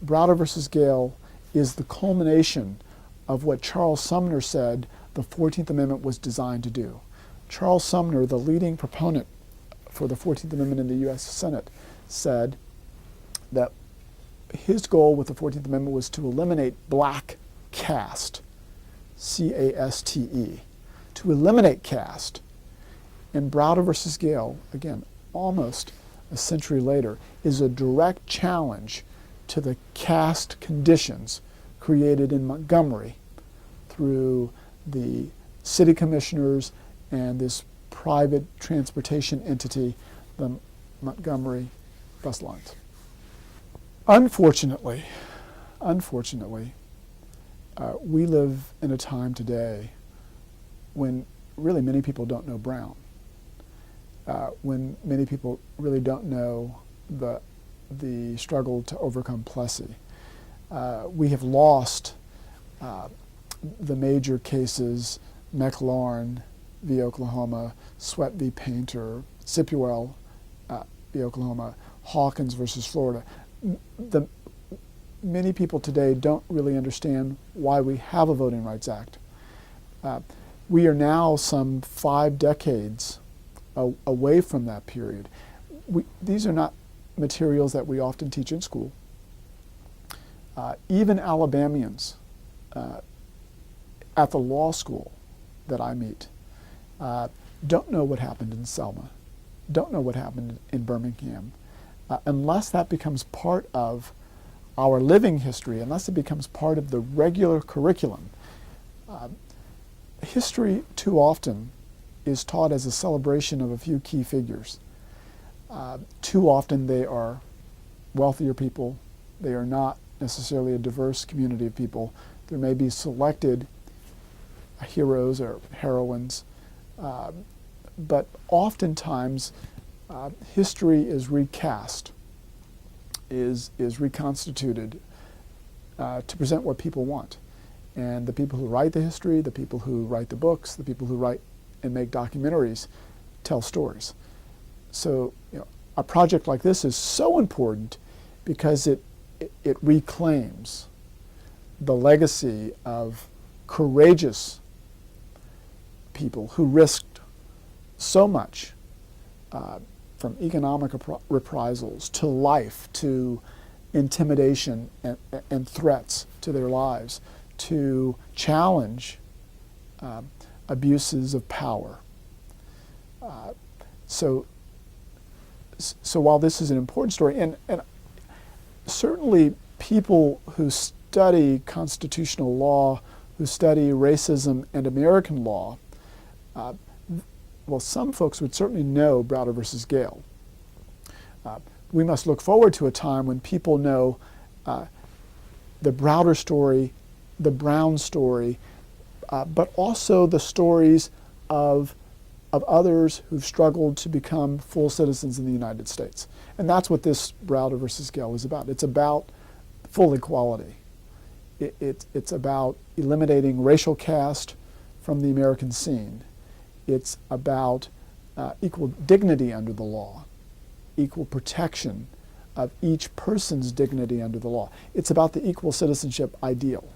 Browder versus Gale is the culmination of what Charles Sumner said the 14th Amendment was designed to do. Charles Sumner, the leading proponent for the 14th Amendment in the U.S. Senate, said that his goal with the 14th Amendment was to eliminate black caste, C-A-S-T-E, to eliminate caste. And Browder versus Gale, again, almost a century later, is a direct challenge to the caste conditions created in Montgomery through the city commissioners and this private transportation entity, the Montgomery bus lines. Unfortunately, we live in a time today when really many people don't know Brown, when many people really don't know the struggle to overcome Plessy. We have lost the major cases, McLaurin v. Oklahoma, Sweat v. Painter, Sippuel v. Oklahoma, Hawkins versus Florida. Many people today don't really understand why we have a Voting Rights Act. We are now some 5 decades away from that period. These are not materials that we often teach in school. Even Alabamians at the law school that I meet don't know what happened in Selma, don't know what happened in Birmingham, unless that becomes part of our living history, unless it becomes part of the regular curriculum. History too often is taught as a celebration of a few key figures. Too often they are wealthier people. They are not necessarily a diverse community of people. There may be selected heroes or heroines, but oftentimes history is recast, is reconstituted to present what people want. And the people who write the history, the people who write the books, the people who write and make documentaries tell stories. So a project like this is so important because it reclaims the legacy of courageous people who risked so much, from economic reprisals to life to intimidation and threats to their lives, to challenge abuses of power. So while this is an important story, and certainly people who study constitutional law, who study racism and American law, well, some folks would certainly know Browder versus Gale. We must look forward to a time when people know the Browder story, the Brown story, but also the stories of others who've struggled to become full citizens in the United States. And that's what this Browder versus Gale is about. It's about full equality. It's about eliminating racial caste from the American scene. It's about equal dignity under the law, equal protection of each person's dignity under the law. It's about the equal citizenship ideal.